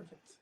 Perfect.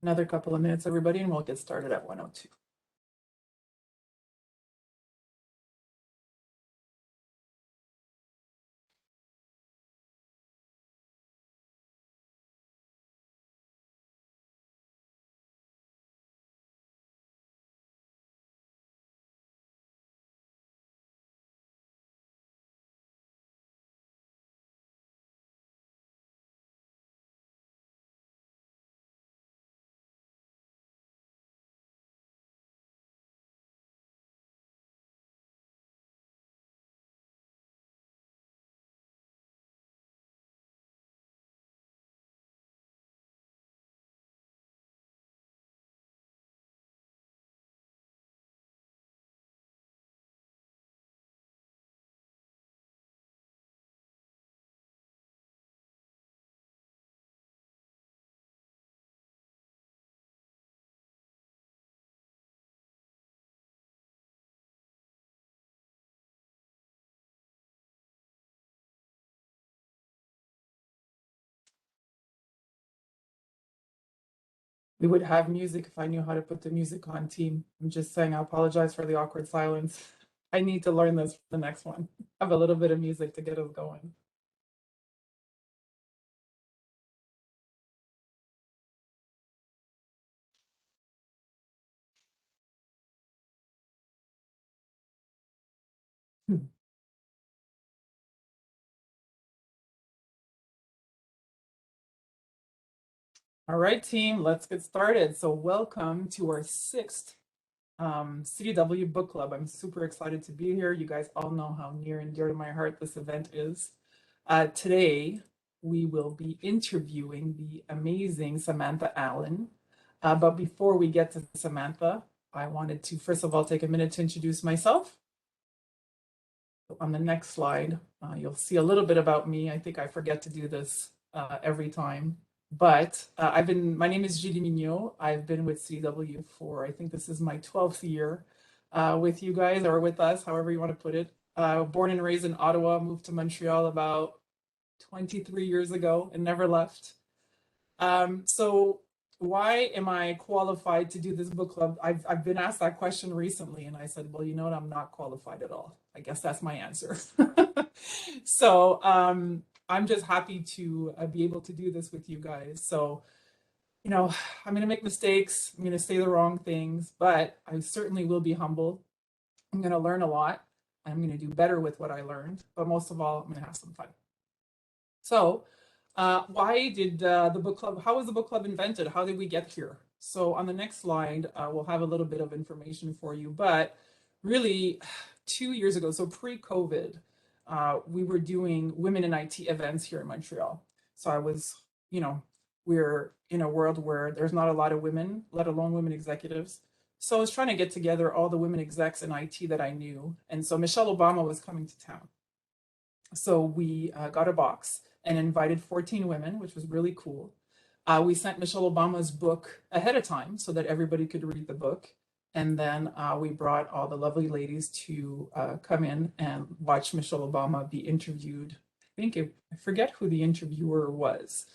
Another couple of minutes, everybody, and we'll get started at 1:02. We would have music if I knew how to put the music on, team. I'm just saying, I apologize for the awkward silence. I need to learn this for the next one. Have a little bit of music to get us going. All right, team, let's get started. So welcome to our sixth CDW book club. I'm super excited to be here. You guys all know how near and dear to my heart this event is. Today, we will be interviewing the amazing Samantha Allen. But before we get to Samantha, I wanted to first of all take a minute to introduce myself. On the next slide, you'll see a little bit about me. I think I forget to do this every time. But my name is Julie Mignot. I've been with CW for, I think this is my 12th year with you guys, or with us, however you want to put it. Born and raised in Ottawa, moved to Montreal about 23 years ago and never left. So why am I qualified to do this book club? I've been asked that question recently, and I said, well, you know what? I'm not qualified at all. I guess that's my answer. So I'm just happy to be able to do this with you guys. So, you know, I'm going to make mistakes. I'm going to say the wrong things, but I certainly will be humble. I'm going to learn a lot. I'm going to do better with what I learned, but most of all, I'm going to have some fun. So, why did the book club, how was the book club invented? How did we get here? So on the next slide, we'll have a little bit of information for you, but really 2 years ago, so pre-COVID, we were doing women in IT events here in Montreal. So I was, you know, we're in a world where there's not a lot of women, let alone women executives. So I was trying to get together all the women execs in IT that I knew. And so Michelle Obama was coming to town. So we got a box and invited 14 women, which was really cool. We sent Michelle Obama's book ahead of time so that everybody could read the book. And then we brought all the lovely ladies to come in and watch Michelle Obama be interviewed. I forget who the interviewer was,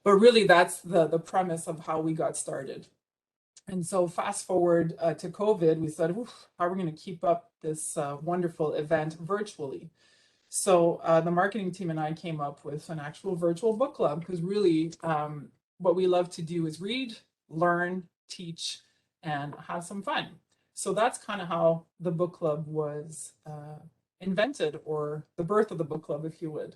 but really that's the premise of how we got started. And so fast forward to COVID, we said, how are we going to keep up this wonderful event virtually? So the marketing team and I came up with an actual virtual book club because really what we love to do is read, learn, teach, and have some fun. So that's kind of how the book club was invented, or the birth of the book club, if you would.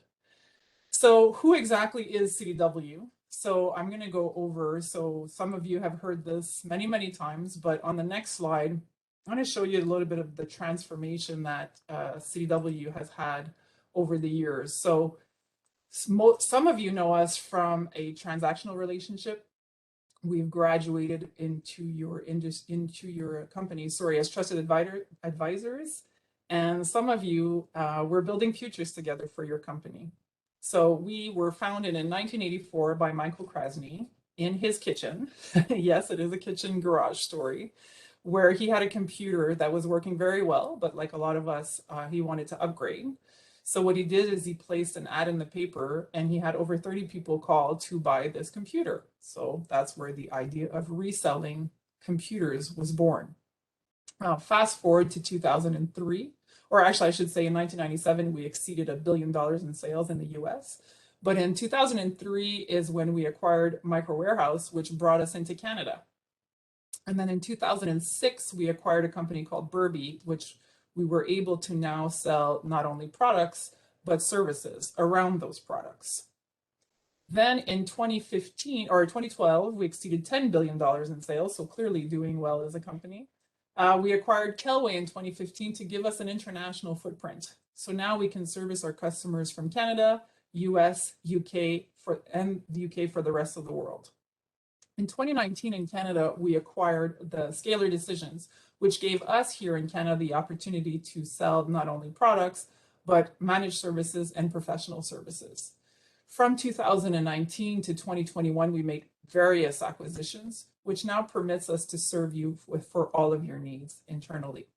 So who exactly is CDW? So I'm going to go over, so some of you have heard this many, many times, but on the next slide, I'm going to show you a little bit of the transformation that CDW has had over the years. So some of you know us from a transactional relationship. We've graduated into your company, as trusted advisors. And some of you, we're building futures together for your company. So we were founded in 1984 by Michael Krasny in his kitchen. Yes, it is a kitchen garage story, where he had a computer that was working very well, but like a lot of us, he wanted to upgrade. So what he did is he placed an ad in the paper, and he had over 30 people call to buy this computer. So that's where the idea of reselling computers was born. Fast forward to 2003, or actually I should say in 1997, we exceeded $1 billion in sales in the US. But in 2003 is when we acquired Micro Warehouse, which brought us into Canada. And then in 2006, we acquired a company called Burby, which we were able to now sell not only products, but services around those products. Then in 2015 or 2012, we exceeded $10 billion in sales, so clearly doing well as a company. We acquired Kelway in 2015 to give us an international footprint. So now we can service our customers from Canada, US, UK, and the UK for the rest of the world. In 2019 in Canada, we acquired the Scalar Decisions, which gave us here in Canada the opportunity to sell not only products, but managed services and professional services. From 2019 to 2021, we made various acquisitions, which now permits us to serve you for all of your needs internally.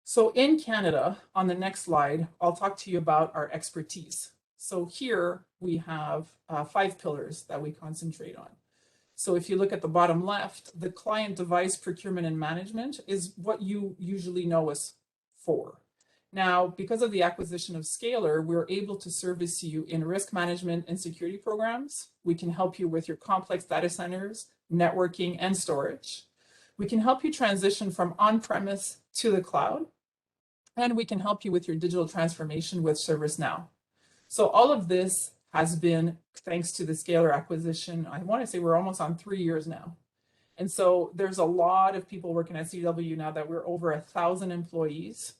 So in Canada, on the next slide, I'll talk to you about our expertise. So here we have 5 pillars that we concentrate on. So if you look at the bottom left, the client device procurement and management is what you usually know us for. Now, because of the acquisition of Scalar, we're able to service you in risk management and security programs. We can help you with your complex data centers, networking, and storage. We can help you transition from on-premise to the cloud. And we can help you with your digital transformation with ServiceNow. So all of this has been thanks to the Scalar acquisition. I want to say we're almost on 3 years now. And so there's a lot of people working at CDW now that we're over 1,000 employees.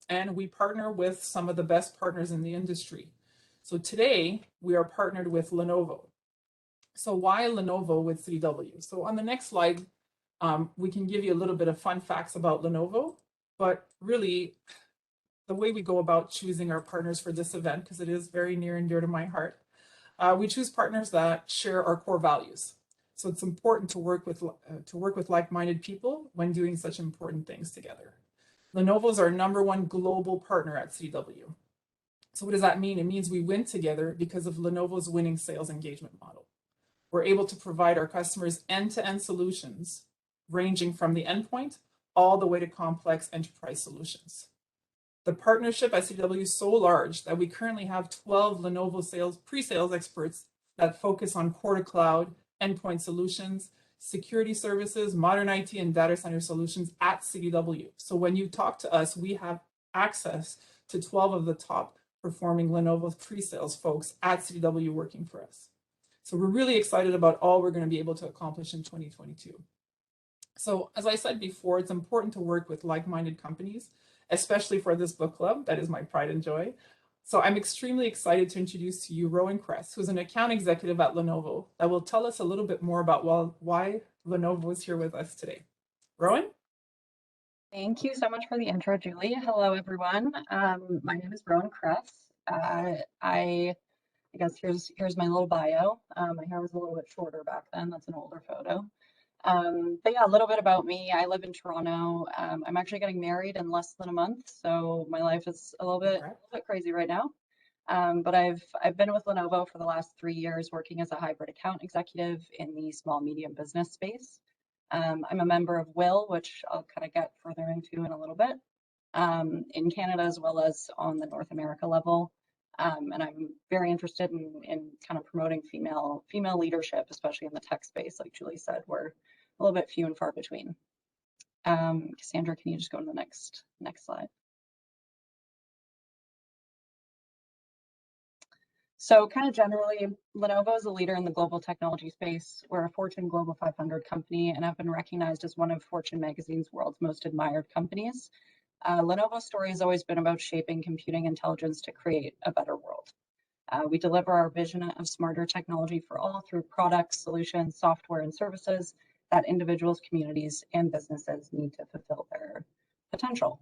And we partner with some of the best partners in the industry. So today we are partnered with Lenovo. So why Lenovo with CDW? So on the next slide, we can give you a little bit of fun facts about Lenovo, but really the way we go about choosing our partners for this event, because it is very near and dear to my heart, we choose partners that share our core values. So it's important to work with like-minded people when doing such important things together. Lenovo is our #1 global partner at CDW. So what does that mean? It means we win together because of Lenovo's winning sales engagement model. We're able to provide our customers end-to-end solutions, ranging from the endpoint all the way to complex enterprise solutions. The partnership at CDW is so large that we currently have 12 Lenovo pre-sales experts that focus on core to cloud, endpoint solutions, security services, modern IT, and data center solutions at CDW. So when you talk to us, we have access to 12 of the top performing Lenovo pre-sales folks at CDW working for us. So we're really excited about all we're going to be able to accomplish in 2022. So as I said before, it's important to work with like-minded companies, especially for this book club. That is my pride and joy. So I'm extremely excited to introduce to you Rowan Kress, who's an account executive at Lenovo that will tell us a little bit more about why Lenovo is here with us today. Rowan? Thank you so much for the intro, Julie. Hello, everyone. My name is Rowan Kress. I guess here's my little bio. My hair was a little bit shorter back then. That's an older photo. But yeah, a little bit about me. I live in Toronto. I'm actually getting married in less than a month, so my life is a little bit crazy right now. But I've been with Lenovo for the last 3 years, working as a hybrid account executive in the small medium business space. I'm a member of WIL, which I'll kind of get further into in a little bit, in Canada as well as on the North America level. And I'm very interested in kind of promoting female leadership, especially in the tech space. Like Julie said, we're a little bit few and far between. Cassandra, can you just go to the next slide? So kind of generally, Lenovo is a leader in the global technology space. We're a Fortune Global 500 company and have been recognized as one of Fortune magazine's world's most admired companies. Lenovo's story has always been about shaping computing intelligence to create a better world. We deliver our vision of smarter technology for all through products, solutions, software, and services that individuals, communities, and businesses need to fulfill their potential.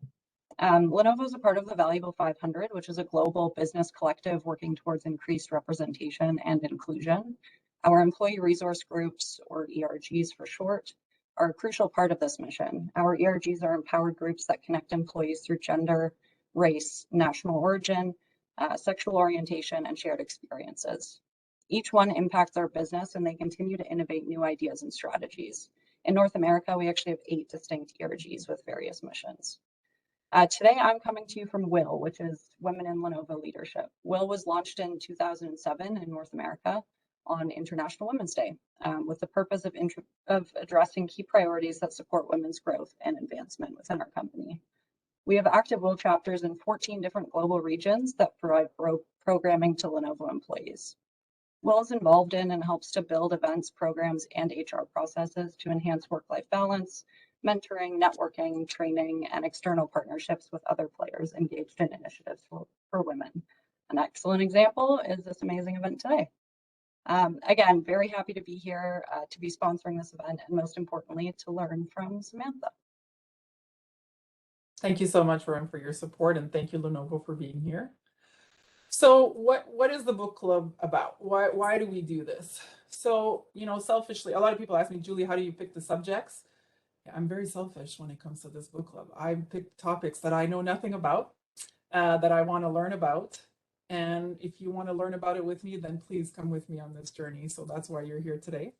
Lenovo is a part of the Valuable 500, which is a global business collective working towards increased representation and inclusion. Our employee resource groups, or ERGs for short, are a crucial part of this mission. Our ERGs are empowered groups that connect employees through gender, race, national origin, sexual orientation, and shared experiences. Each one impacts our business, and they continue to innovate new ideas and strategies. In North America, we actually have 8 distinct ERGs with various missions. Today, I'm coming to you from WIL, which is Women in Lenovo Leadership. WIL was launched in 2007 in North America on International Women's Day, with the purpose of addressing key priorities that support women's growth and advancement within our company. We have active WIL chapters in 14 different global regions that provide programming to Lenovo employees. WIL is involved in and helps to build events, programs, and HR processes to enhance work-life balance, mentoring, networking, training, and external partnerships with other players engaged in initiatives for women. An excellent example is this amazing event today. Again, very happy to be here to be sponsoring this event, and most importantly, to learn from Samantha. Thank you so much, Rowan, for your support, and thank you, Lenovo, for being here. So what is the book club about? Why do we do this? So, selfishly, a lot of people ask me, Julie, how do you pick the subjects? Yeah, I'm very selfish when it comes to this book club. I pick topics that I know nothing about, that I want to learn about. And if you want to learn about it with me, then please come with me on this journey. So that's why you're here today.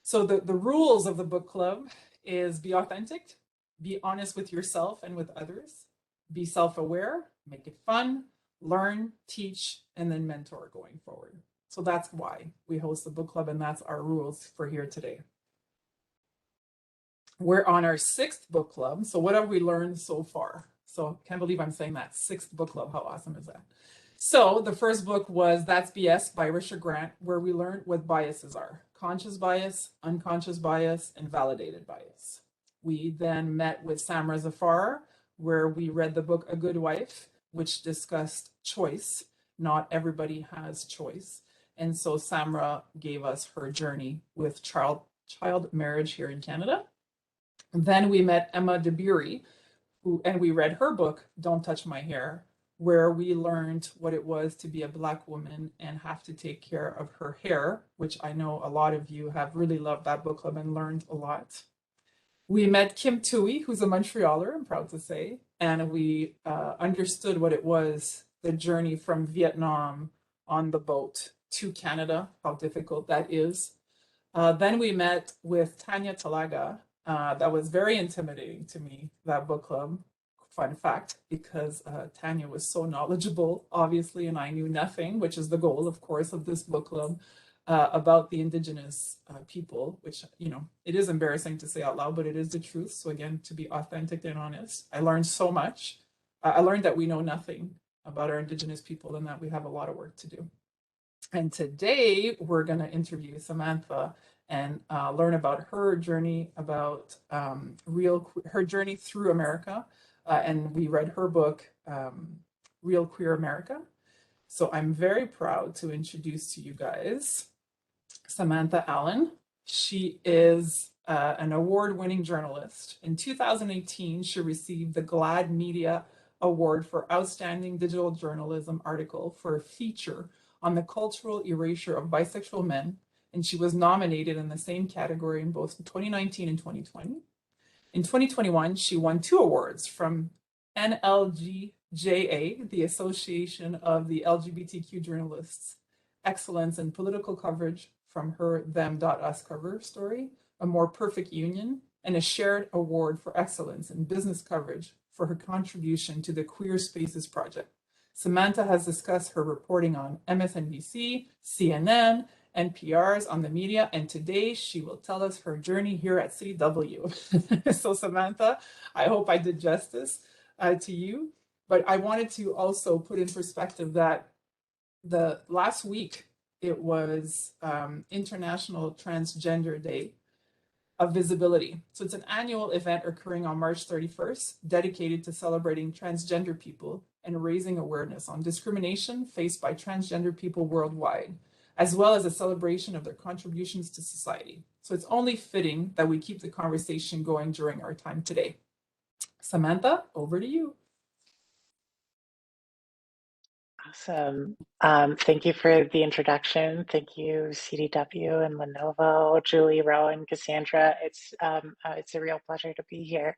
So the rules of the book club is be authentic, be honest with yourself and with others, be self-aware, make it fun, learn, teach, and then mentor going forward. So that's why we host the book club, and that's our rules for here today. We're on our 6th book club. So what have we learned so far? So can't believe I'm saying that, 6th book club. How awesome is that? So the first book was That's BS by Richard Grant, where we learned what biases are: conscious bias, unconscious bias, and validated bias. We then met with Samra Zafar, where we read the book A Good Wife, which discussed choice. Not everybody has choice. And so Samra gave us her journey with child marriage here in Canada. And then we met Emma DeBury, and we read her book, Don't Touch My Hair, where we learned what it was to be a Black woman and have to take care of her hair, which I know a lot of you have really loved that book club and learned a lot. We met Kim Tui, who's a Montrealer, I'm proud to say, and we understood what it was, the journey from Vietnam on the boat to Canada, how difficult that is. Then we met with Tanya Talaga. That was very intimidating to me, that book club. fun fact, because Tanya was so knowledgeable, obviously, and I knew nothing, which is the goal, of course, of this book club, about the Indigenous people, which, it is embarrassing to say out loud, but it is the truth. So, again, to be authentic and honest, I learned so much. I learned that we know nothing about our Indigenous people and that we have a lot of work to do. And today we're going to interview Samantha and learn about her journey, about her journey through America. And we read her book, Real Queer America. So I'm very proud to introduce to you guys Samantha Allen. She is an award-winning journalist. In 2018, she received the GLAAD Media Award for Outstanding Digital Journalism article for a feature on the cultural erasure of bisexual men, and she was nominated in the same category in both 2019 and 2020. In 2021, she won 2 awards from NLGJA, the Association of the LGBTQ Journalists, Excellence in Political Coverage from her Them.Us cover story, A More Perfect Union, and a shared award for excellence in business coverage for her contribution to the Queer Spaces Project. Samantha has discussed her reporting on MSNBC, CNN, NPR's on the media, and today she will tell us her journey here at CDW. So Samantha, I hope I did justice to you, but I wanted to also put in perspective that the last week it was International Transgender Day of Visibility. So it's an annual event occurring on March 31st, dedicated to celebrating transgender people and raising awareness on discrimination faced by transgender people worldwide, as well as a celebration of their contributions to society. So it's only fitting that we keep the conversation going during our time today. Samantha, over to you. Awesome. Thank you for the introduction. Thank you, CDW and Lenovo, Julie, Rowan, Cassandra. It's a real pleasure to be here.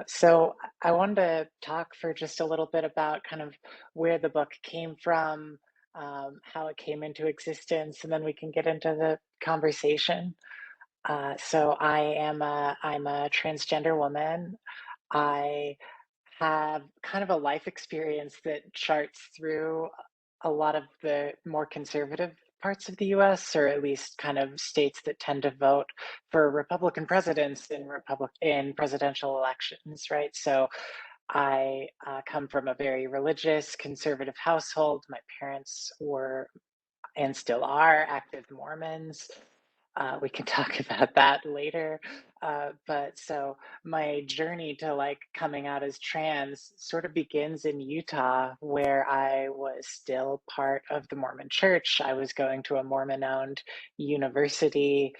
So I wanted to talk for just a little bit about kind of where the book came from, how it came into existence, and then we can get into the conversation. So I'm a transgender woman. I have kind of a life experience that charts through a lot of the more conservative parts of the US, or at least kind of states that tend to vote for Republican presidents in presidential elections, right? So I come from a very religious, conservative household. My parents were and still are active Mormons. We can talk about that later. But so my journey to like coming out as trans sort of begins in Utah, where I was still part of the Mormon church. I was going to a Mormon owned university.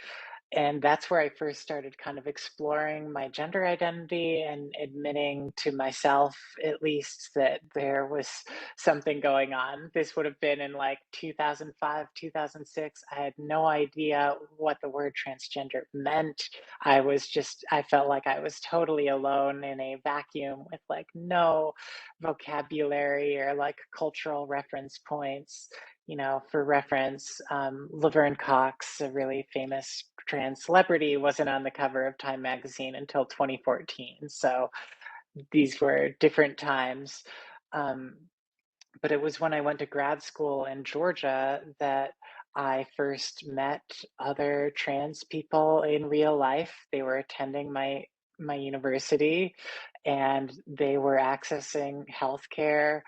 And that's where I first started kind of exploring my gender identity and admitting to myself, at least, that there was something going on. This would have been in like 2005, 2006. I had no idea what the word transgender meant. I felt like I was totally alone in a vacuum with like no vocabulary or like cultural reference points. For reference, Laverne Cox, a really famous trans celebrity, wasn't on the cover of Time magazine until 2014. So these were different times. But it was when I went to grad school in Georgia that I first met other trans people in real life. They were attending my university and they were accessing healthcare,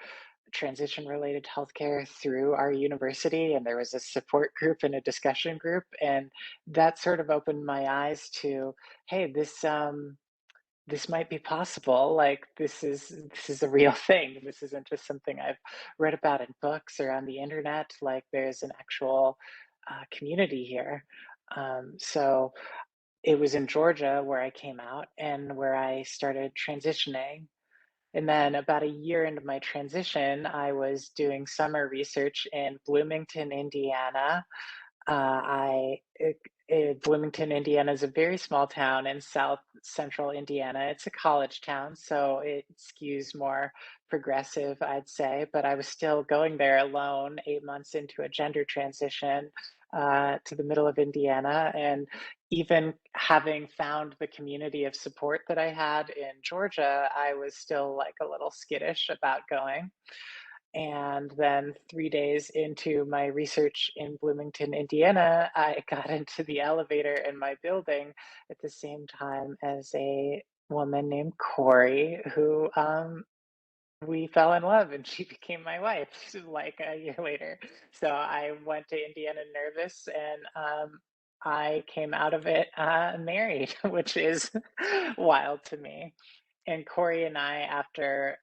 transition related healthcare through our university, and there was a support group and a discussion group, and that sort of opened my eyes to, hey, this might be possible. Like this is a real thing. This isn't just something I've read about in books or on the internet. Like there's an actual community here. So it was in Georgia where I came out and where I started transitioning. And then about a year into my transition, I was doing summer research in Bloomington, Indiana. Bloomington, Indiana is a very small town in south central Indiana. It's a college town, so it skews more progressive, I'd say. But I was still going there alone 8 months into a gender transition to the middle of Indiana. And even having found the community of support that I had in Georgia, I was still like a little skittish about going. And then 3 days into my research in Bloomington, Indiana, I got into the elevator in my building at the same time as a woman named Corey, who we fell in love and she became my wife like a year later. So I went to Indiana nervous and I came out of it married, which is wild to me. And Corey and I, after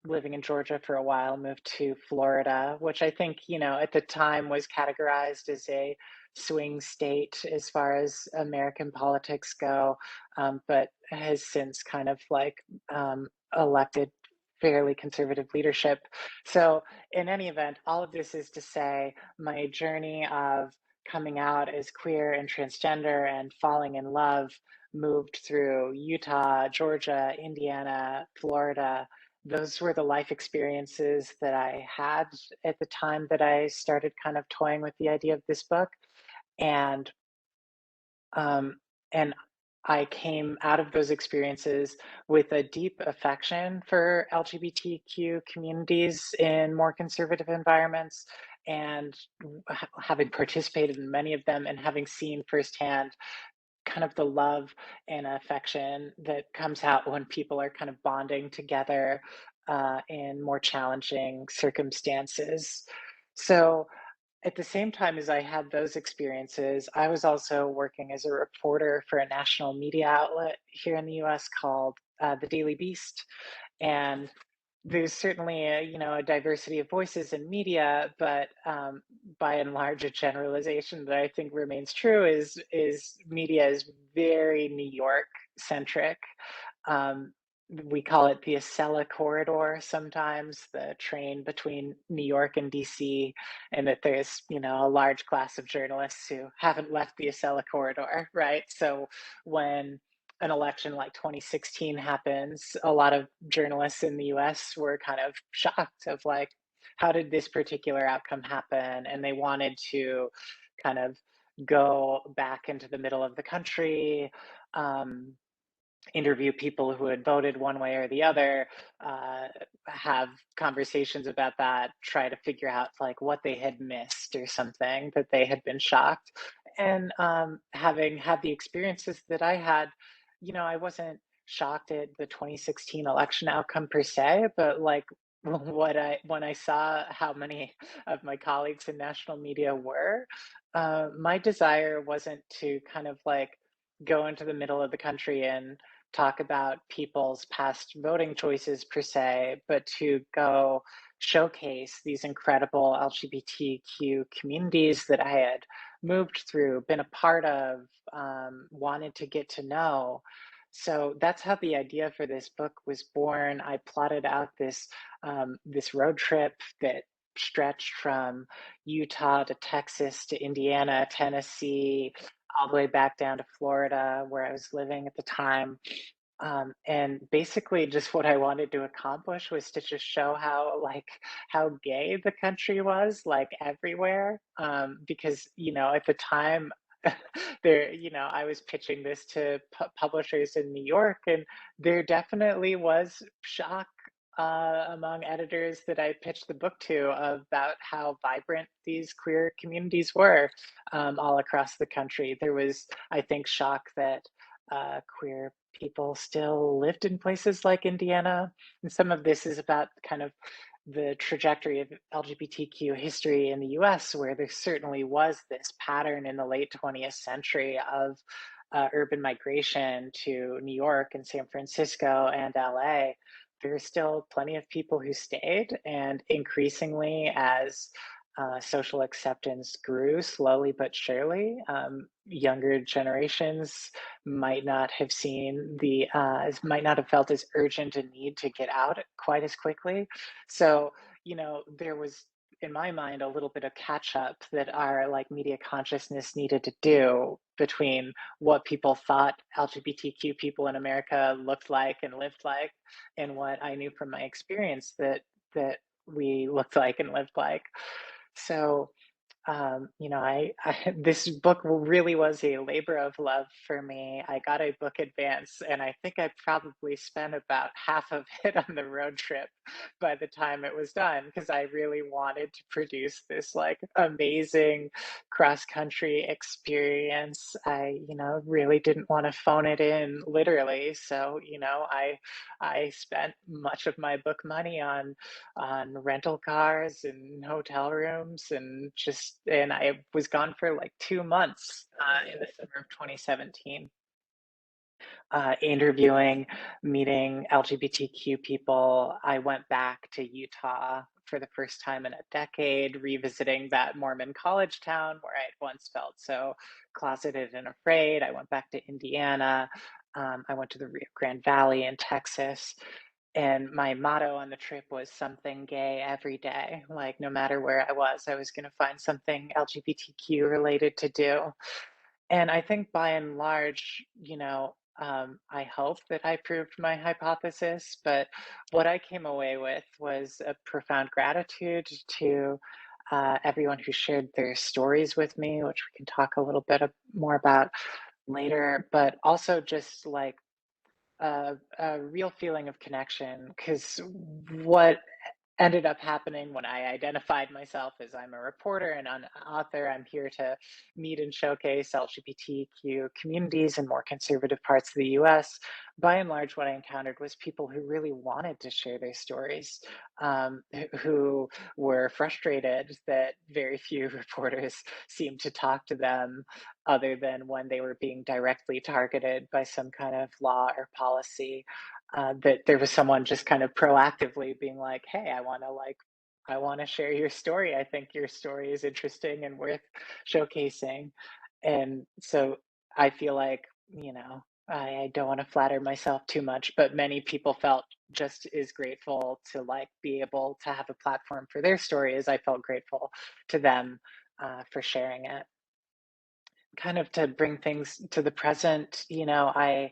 living in Georgia for a while, moved to Florida, which I think, at the time was categorized as a swing state as far as American politics go, but has since kind of like elected fairly conservative leadership. So, in any event, all of this is to say my journey of coming out as queer and transgender and falling in love moved through Utah, Georgia, Indiana, Florida. Those were the life experiences that I had at the time that I started kind of toying with the idea of this book. And um, and I came out of those experiences with a deep affection for LGBTQ communities in more conservative environments, and having participated in many of them and having seen firsthand kind of the love and affection that comes out when people are kind of bonding together in more challenging circumstances. So, at the same time as I had those experiences, I was also working as a reporter for a national media outlet here in the US called the Daily Beast. And there's certainly a diversity of voices in media, but by and large, a generalization that I think remains true is media is very New York centric. Um, we call it the Acela corridor sometimes, the train between New York and DC, and that there's a large class of journalists who haven't left the Acela corridor, right? So when an election like 2016 happens, a lot of journalists in the US were kind of shocked of like, how did this particular outcome happen? And they wanted to kind of go back into the middle of the country, um, interview people who had voted one way or the other, uh, have conversations about that, try to figure out like what they had missed or something that they had been shocked. And having had the experiences that I had, I wasn't shocked at the 2016 election outcome per se, but like when I saw how many of my colleagues in national media were, my desire wasn't to kind of like go into the middle of the country and talk about people's past voting choices per se, but to go showcase these incredible LGBTQ communities that I had moved through, been a part of, wanted to get to know. So that's how the idea for this book was born. I plotted out this road trip that stretched from Utah to Texas to Indiana, Tennessee, all the way back down to Florida, where I was living at the time. And basically just what I wanted to accomplish was to just show how gay the country was, like everywhere. Because, at the time I was pitching this to publishers in New York, and there definitely was shock among editors that I pitched the book to about how vibrant these queer communities were all across the country. There was, I think, shock that queer people still lived in places like Indiana. And some of this is about kind of the trajectory of LGBTQ history in the US, where there certainly was this pattern in the late 20th century of urban migration to New York and San Francisco and LA. There are still plenty of people who stayed, and increasingly, as social acceptance grew slowly but surely, younger generations might not have might not have felt as urgent a need to get out quite as quickly. So, there was, in my mind, a little bit of catch up that our like media consciousness needed to do between what people thought LGBTQ people in America looked like and lived like, and what I knew from my experience that we looked like and lived like. So you know, this book really was a labor of love for me. I got a book advance, and I think I probably spent about half of it on the road trip by the time it was done, because I really wanted to produce this like amazing cross country experience. I, you know, really didn't want to phone it in literally. So, you know, I spent much of my book money on rental cars and hotel rooms, and I was gone for like 2 months in the summer of 2017, interviewing, meeting LGBTQ people. I went back to Utah for the first time in a decade, revisiting that Mormon college town where I had once felt so closeted and afraid. I went back to Indiana. I went to the Rio Grande Valley in Texas. And my motto on the trip was something gay every day. Like, no matter where I was going to find something LGBTQ related to do. And I think by and large, you know, I hope that I proved my hypothesis, but what I came away with was a profound gratitude to everyone who shared their stories with me, which we can talk a little bit more about later, but also just like a real feeling of connection, because what ended up happening when I identified myself as I'm a reporter and an author, I'm here to meet and showcase LGBTQ communities in more conservative parts of the US. By and large, what I encountered was people who really wanted to share their stories, who were frustrated that very few reporters seemed to talk to them other than when they were being directly targeted by some kind of law or policy. That there was someone just kind of proactively being like, "Hey, I want to share your story. I think your story is interesting and worth showcasing." And so I feel like, you know, I don't want to flatter myself too much, but many people felt just as grateful to like be able to have a platform for their story as I felt grateful to them for sharing it. Kind of to bring things to the present, you know, I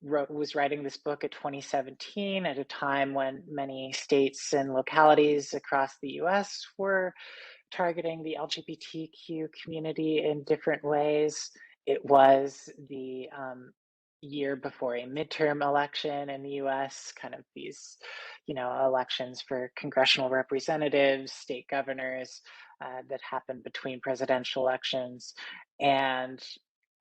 was writing this book in 2017 at a time when many states and localities across the US were targeting the LGBTQ community in different ways. It was the year before a midterm election in the US, kind of these, you know, elections for congressional representatives, state governors that happened between presidential elections. And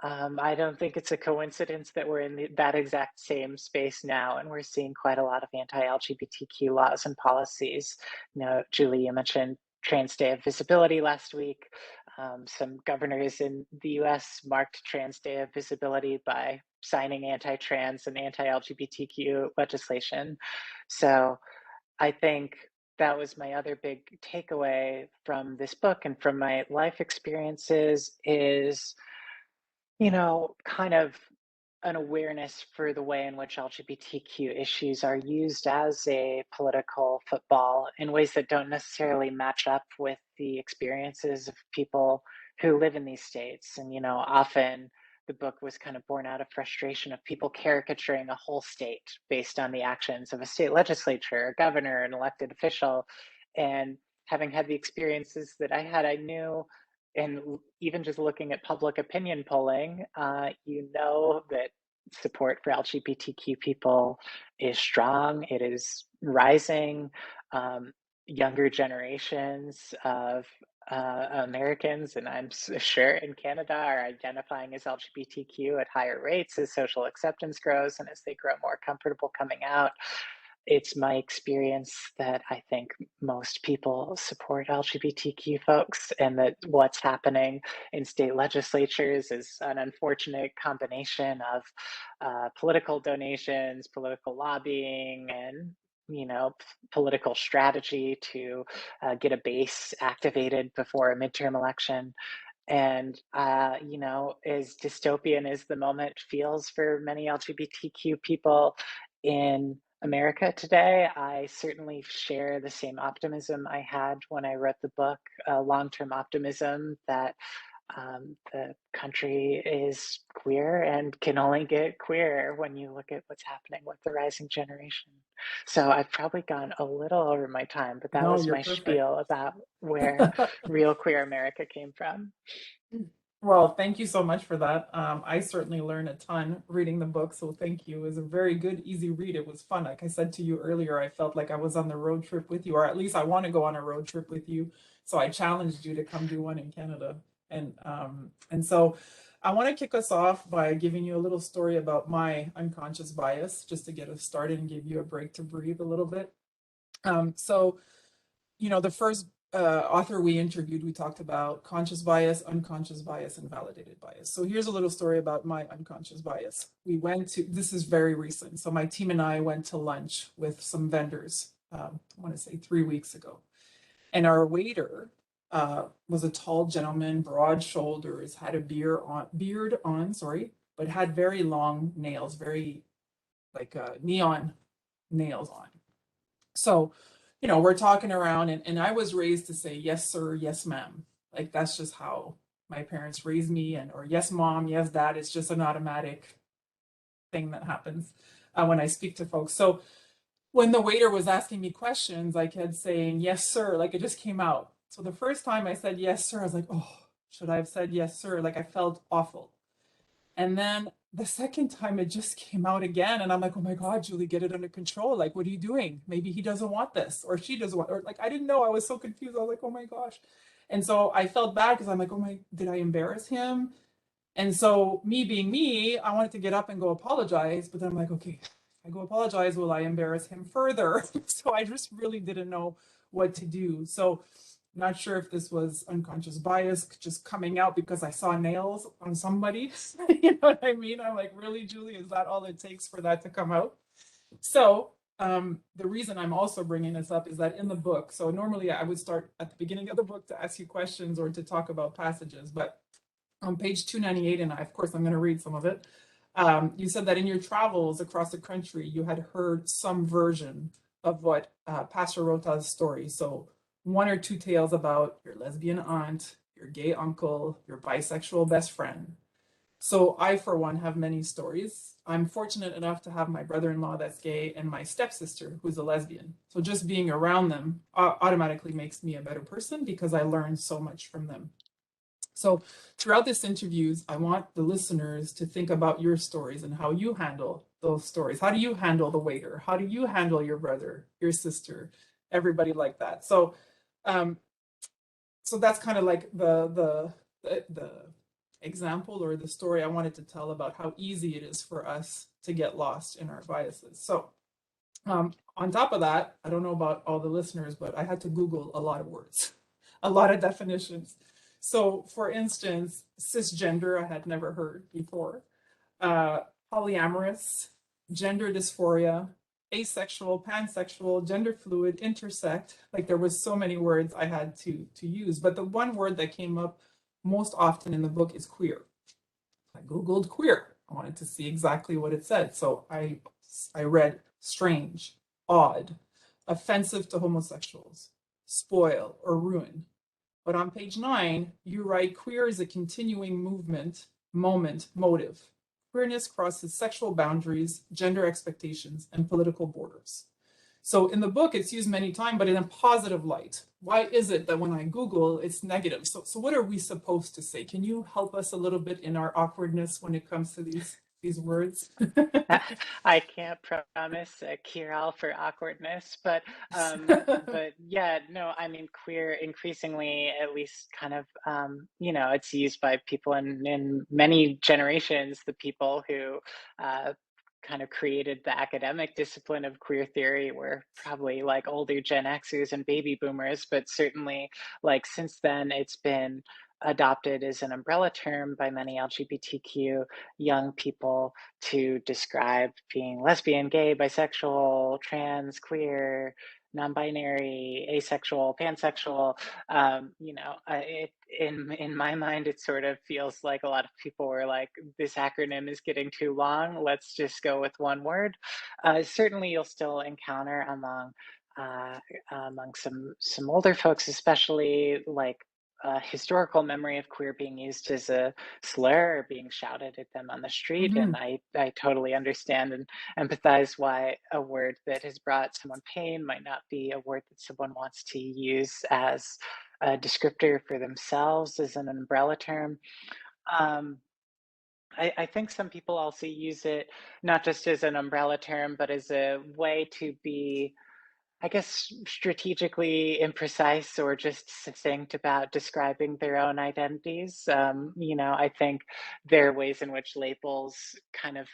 I don't think it's a coincidence that we're in that exact same space now, and we're seeing quite a lot of anti-LGBTQ laws and policies. You know, Julie, you mentioned Trans Day of Visibility last week. Some governors in the US marked Trans Day of Visibility by signing anti-trans and anti-LGBTQ legislation. So I think that was my other big takeaway from this book and from my life experiences is, you know, kind of an awareness for the way in which LGBTQ issues are used as a political football in ways that don't necessarily match up with the experiences of people who live in these states. And, you know, often the book was kind of born out of frustration of people caricaturing a whole state based on the actions of a state legislature, a governor, an elected official. And having had the experiences that I had, I knew, and even just looking at public opinion polling, you know that support for LGBTQ people is strong. It is rising. Um, Younger generations of Americans, and I'm sure in Canada, are identifying as LGBTQ at higher rates as social acceptance grows and as they grow more comfortable coming out. It's my experience that I think most people support LGBTQ folks, and that what's happening in state legislatures is an unfortunate combination of political donations, political lobbying, and, you know, political strategy to get a base activated before a midterm election. And, you know, as dystopian as the moment feels for many LGBTQ people in America today, I certainly share the same optimism I had when I wrote the book, long term optimism that the country is queer and can only get queer when you look at what's happening with the rising generation. So I've probably gone a little over my time, but that No, was you're my perfect. spiel about where real queer America came from. Well, thank you so much for that. I certainly learned a ton reading the book, so thank you. It was a very good, easy read. It was fun. Like I said to you earlier, I felt like I was on the road trip with you, or at least I want to go on a road trip with you. So I challenged you to come do one in Canada. And so I want to kick us off by giving you a little story about my unconscious bias, just to get us started and give you a break to breathe a little bit. So the first author we interviewed, we talked about conscious bias, unconscious bias, and validated bias. So here's a little story about my unconscious bias. This is very recent. So my team and I went to lunch with some vendors, I want to say 3 weeks ago. And our waiter was a tall gentleman, broad shoulders, had a beard on, sorry, but had very long nails, very like neon nails on. So, we're talking around, and I was raised to say, yes, sir, yes, ma'am. Like, that's just how my parents raised me, or yes, mom, yes, dad. It's just an automatic thing that happens when I speak to folks. So, when the waiter was asking me questions, I kept saying, yes, sir, like it just came out. So, the first time I said, yes, sir, I was like, oh, should I have said yes, sir? Like, I felt awful. And then the second time it just came out again. And I'm like, oh my God, Julie, get it under control. Like, what are you doing? Maybe he doesn't want this, or she doesn't want, or like, I didn't know. I was so confused. I was like, oh my gosh. And so I felt bad because I'm like, oh my, did I embarrass him? And so me being me, I wanted to get up and go apologize. But then I'm like, okay, if I go apologize, will I embarrass him further? So I just really didn't know what to do. So not sure if this was unconscious bias just coming out because I saw nails on somebody. You know what I mean? I'm like, really, Julie, is that all it takes for that to come out? So the reason I'm also bringing this up is that in the book, so normally I would start at the beginning of the book to ask you questions or to talk about passages, but on page 298, and of course I'm going to read some of it, you said that in your travels across the country, you had heard some version of what Pastor Rota's story. So one or two tales about your lesbian aunt, your gay uncle, your bisexual best friend. So I, for one, have many stories. I'm fortunate enough to have my brother-in-law that's gay and my stepsister who's a lesbian. So just being around them automatically makes me a better person because I learn so much from them. So throughout this interviews, I want the listeners to think about your stories and how you handle those stories. How do you handle the waiter? How do you handle your brother, your sister, everybody like that? So um, so that's kind of like the example or the story I wanted to tell about how easy it is for us to get lost in our biases. So on top of that, I don't know about all the listeners, but I had to Google a lot of words, a lot of definitions. So, for instance, cisgender, I had never heard before, polyamorous, gender dysphoria, asexual, pansexual, gender fluid, intersect. Like there was so many words I had to use, but the one word that came up most often in the book is queer. I Googled queer. I wanted to see exactly what it said. So I read strange, odd, offensive to homosexuals, spoil or ruin. But on page 9, you write queer is a continuing movement, moment, motive. Queerness crosses sexual boundaries, gender expectations, and political borders. So in the book, it's used many times, but in a positive light. Why is it that when I Google, it's negative? So what are we supposed to say? Can you help us a little bit in our awkwardness when it comes to these words? I can't promise a cure-all for awkwardness, but yeah, no, I mean, queer increasingly, at least kind of, it's used by people in many generations, the people who uh, kind of created the academic discipline of queer theory were probably like older Gen Xers and baby boomers, but certainly like since then it's been adopted as an umbrella term by many LGBTQ young people to describe being lesbian, gay, bisexual, trans, queer, non-binary, asexual, pansexual. In my mind, it sort of feels like a lot of people were like, "This acronym is getting too long. Let's just go with one word." Certainly, you'll still encounter uh, among some older folks, especially like historical memory of queer being used as a slur or being shouted at them on the street. And Hmm. I totally understand and empathize why a word that has brought someone pain might not be a word that someone wants to use as a descriptor for themselves, as an umbrella term. Um, I think some people also use it not just as an umbrella term, but as a way to be, I guess, strategically imprecise or just succinct about describing their own identities. I think there are ways in which labels kind of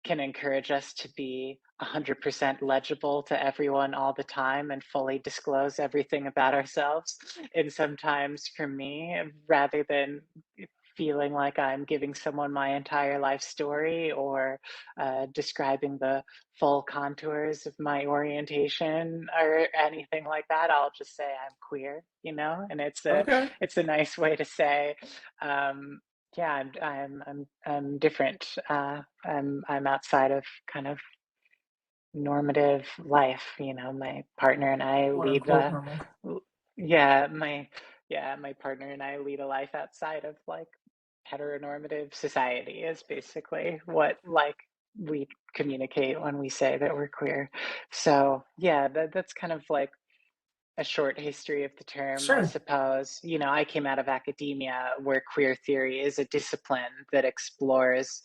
can encourage us to be 100% legible to everyone all the time and fully disclose everything about ourselves. And sometimes for me, rather than feeling like I'm giving someone my entire life story or describing the full contours of my orientation or anything like that, I'll just say I'm queer, and Okay. it's a nice way to say, um, yeah, I'm different. I'm outside of kind of normative life. My partner and I Quote lead unquote normal. l- yeah, my partner and I lead a life outside of like heteronormative society is basically what like we communicate when we say that we're queer. So yeah, that's kind of like a short history of the term, I Sure. suppose. I came out of academia where queer theory is a discipline that explores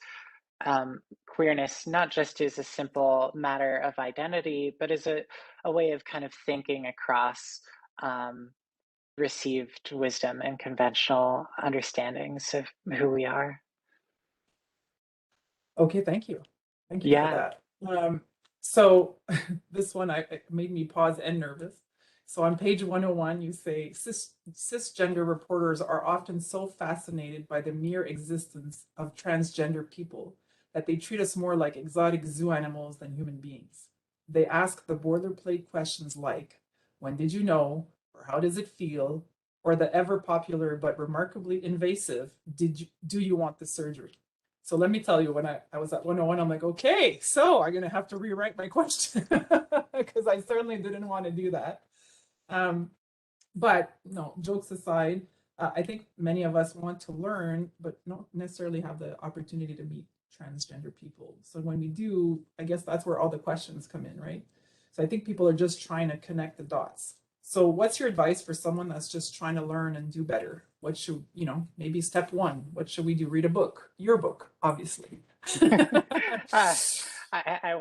queerness not just as a simple matter of identity, but as a way of kind of thinking across um, received wisdom and conventional understandings of who we are. Okay, thank you. Thank you for Yeah. that. So this one it made me pause and nervous. So on page 101, you say cisgender reporters are often so fascinated by the mere existence of transgender people that they treat us more like exotic zoo animals than human beings. They ask the boilerplate questions like, when did you know? Or how does it feel? Or the ever popular but remarkably invasive, do you want the surgery? So let me tell you, when I was at 101, I'm like, okay, so I'm going to have to rewrite my question because I certainly didn't want to do that. Um, but no, jokes aside, I think many of us want to learn, but not necessarily have the opportunity to meet transgender people. So when we do, I guess that's where all the questions come in, right? So I think people are just trying to connect the dots. So what's your advice for someone that's just trying to learn and do better? What should, maybe step one, what should we do? Read a book, your book, obviously. uh, I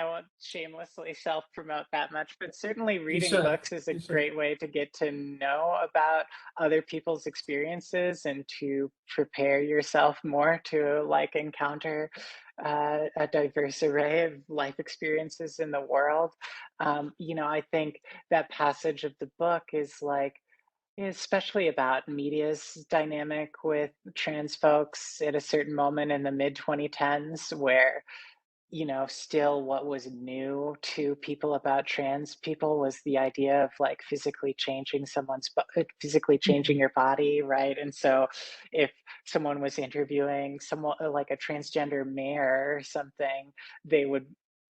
won't shamelessly self-promote that much, but certainly You reading should, books is a you should. great way to get to know about other people's experiences and to prepare yourself more to like encounter a diverse array of life experiences in the world. I think that passage of the book is like especially about media's dynamic with trans folks at a certain moment in the mid 2010s, where still what was new to people about trans people was the idea of like physically changing physically changing Mhm. your body, right? And so if someone was interviewing someone like a transgender mayor or something, they would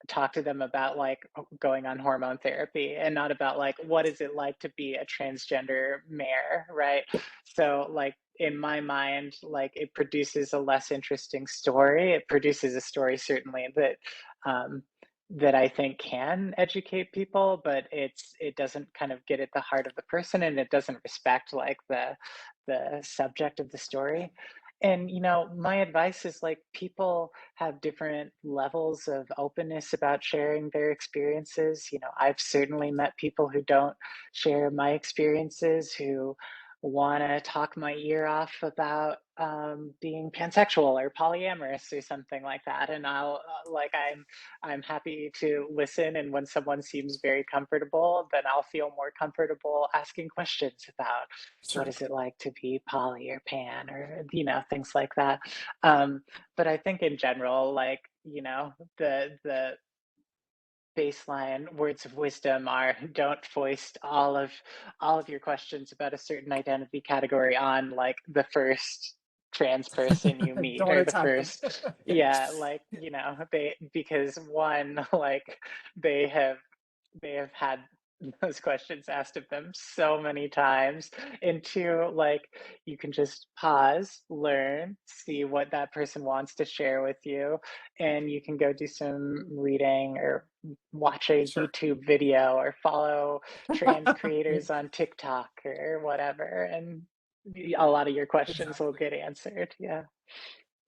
talk to them about like going on hormone therapy and not about like what is it like to be a transgender mayor, right? So like in my mind, like it produces a less interesting story. It produces a story certainly um, that I think can educate people, but it doesn't kind of get at the heart of the person, and it doesn't respect like the subject of the story. And my advice is like people have different levels of openness about sharing their experiences. I've certainly met people who don't share my experiences, who want to talk my ear off about being pansexual or polyamorous or something like that, and I'm happy to listen. And when someone seems very comfortable, then I'll feel more comfortable asking questions about what Sure. is it like to be poly or pan or things like that. Um, but I think in general, like the baseline words of wisdom are don't foist all of your questions about a certain identity category on like the first trans person you meet Don't or the attack them. first, Yeah. yeah, like they because one like they have they have had those questions asked of them so many times. And two, like, you can just pause, learn, see what that person wants to share with you, and you can go do some reading or watch a Sure. YouTube video or follow trans Right. creators on TikTok or whatever, and a lot of your questions will Exactly. get answered. Yeah.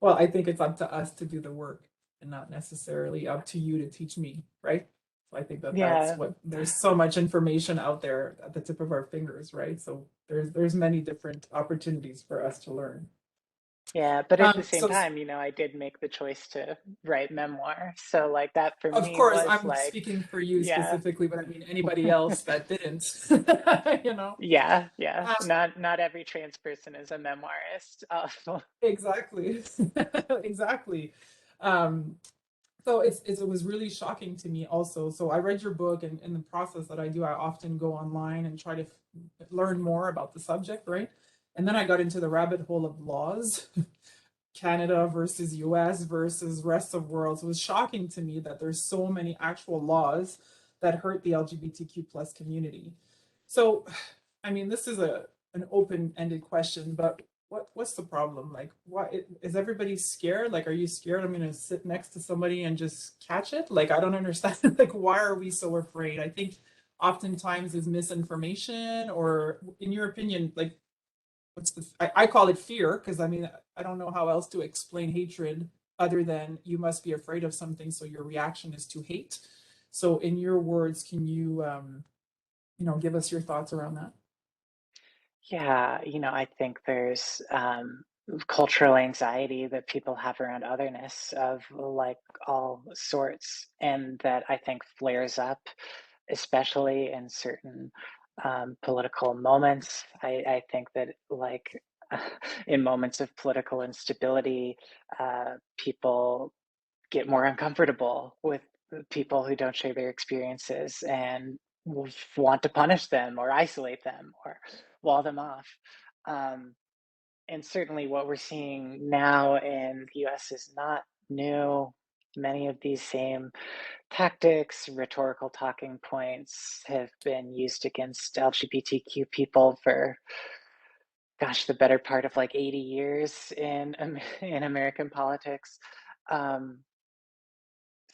Well, I think it's up to us to do the work and not necessarily up to you to teach me, right? So I think that that's Yeah. what there's so much information out there at the tip of our fingers, right? So there's many different opportunities for us to learn. Yeah, but at the same So time, I did make the choice to write memoir. So like that for of me course was I'm like, speaking for you yeah. specifically, but I mean anybody else that didn't, you know. Yeah, yeah. Um, Not every trans person is a memoirist. exactly, exactly. Um, So it was really shocking to me also. So I read your book, and in the process that I do, I often go online and try to learn more about the subject, right? And then I got into the rabbit hole of laws, Canada versus US versus rest of world. So it was shocking to me that there's so many actual laws that hurt the LGBTQ plus community. So, I mean, this is a an open-ended question, but what's the problem? Like, why is everybody scared? Like, are you scared I'm going to sit next to somebody and just catch it? Like, I don't understand. Like, why are we so afraid? I think oftentimes is misinformation, or in your opinion, like, what's I call it fear, because I mean, I don't know how else to explain hatred other than you must be afraid of something, so your reaction is to hate. So in your words, can you give us your thoughts around that? Yeah, I think there's cultural anxiety that people have around otherness of like all sorts, and that I think flares up, especially in certain political moments. I think that, like, in moments of political instability, people get more uncomfortable with people who don't share their experiences and want to punish them or isolate them or wall them off. Um, and certainly what we're seeing now in the US is not new. Many of these same tactics, rhetorical talking points have been used against LGBTQ people for, gosh, the better part of like 80 years in in American politics. Um,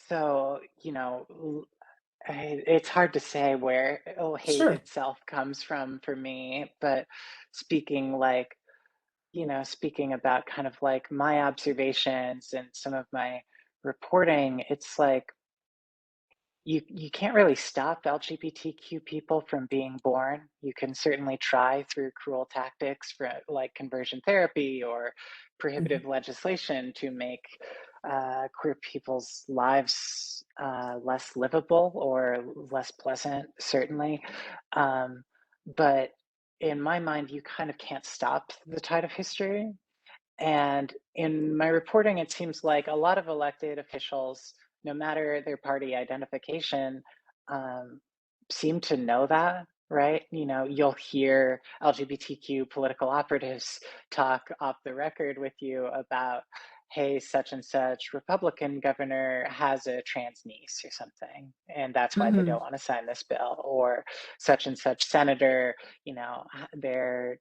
so, it's hard to say where hate Sure. itself comes from for me, but speaking like, speaking about kind of like my observations and some of my reporting, it's like you can't really stop LGBTQ people from being born. You can certainly try through cruel tactics for like conversion therapy or Mhm. prohibitive legislation to make queer people's lives less livable or less pleasant, certainly. Um, but in my mind, you kind of can't stop the tide of history. And in my reporting, it seems like a lot of elected officials, no matter their party identification, um, seem to know that, right? You'll hear LGBTQ political operatives talk off the record with you about, hey, such and such Republican governor has a trans niece or something, and that's why they don't Mhm. want to sign this bill, or such and such senator, their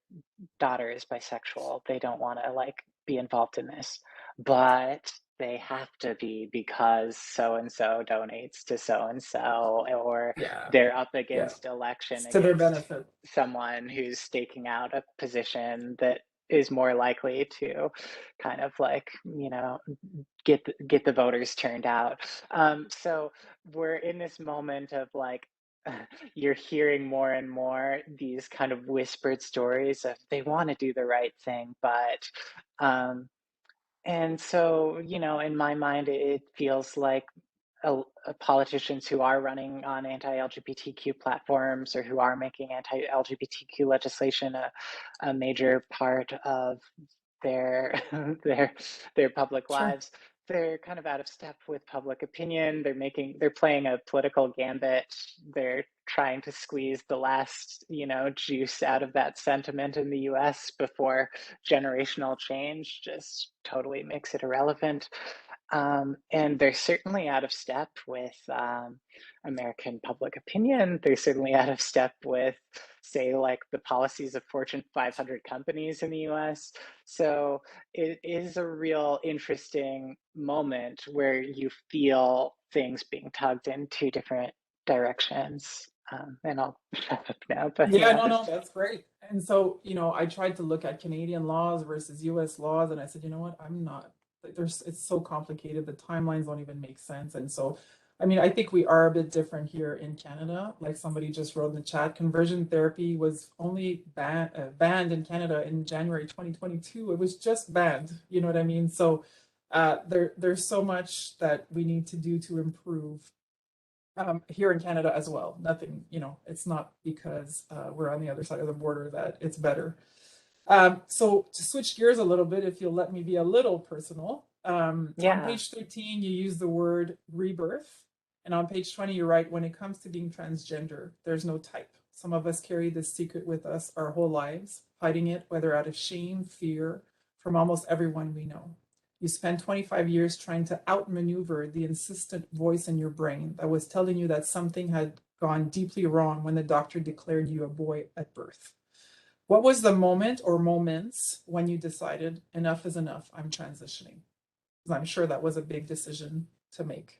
daughter is bisexual. They don't want to like be involved in this, but they have to be because so and so donates to so and so, or Yeah. they're up Yeah. against election It's to their against benefit. someone who's staking out a position that is more likely to kind of like, get the voters turned out. So we're in this moment of like, you're hearing more and more these kind of whispered stories of they want to do the right thing, but and so, in my mind, it feels like politicians who are running on anti-LGBTQ platforms or who are making anti-LGBTQ legislation a major part of their their their public Sure. lives. They're kind of out of step with public opinion. They're playing a political gambit. They're trying to squeeze the last, juice out of that sentiment in the US before generational change just totally makes it irrelevant. And they're certainly out of step with American public opinion. They're certainly out of step with, say, like the policies of Fortune 500 companies in the US. So it is a real interesting moment where you feel things being tugged in two different directions. And I'll shut up now, but Yeah, yeah. no, no, that's great. And so, I tried to look at Canadian laws versus US laws, and I said, you know what, I'm not, like, it's so complicated. The timelines don't even make sense. And so, I mean, I think we are a bit different here in Canada. Like somebody just wrote in the chat, conversion therapy was only banned in Canada in January 2022. It was just banned. You know what I mean? So, there's so much that we need to do to improve here in Canada as well. Nothing, it's not because we're on the other side of the border that it's better. So to switch gears a little bit, if you'll let me be a little personal, on Yeah. page 13, you use the word rebirth. And on page 20, you write, when it comes to being transgender, there's no type. Some of us carry this secret with us our whole lives, hiding it, whether out of shame, fear, from almost everyone we know. You spent 25 years trying to outmaneuver the insistent voice in your brain that was telling you that something had gone deeply wrong when the doctor declared you a boy at birth. What was the moment or moments when you decided enough is enough, I'm transitioning? Because I'm sure that was a big decision to make.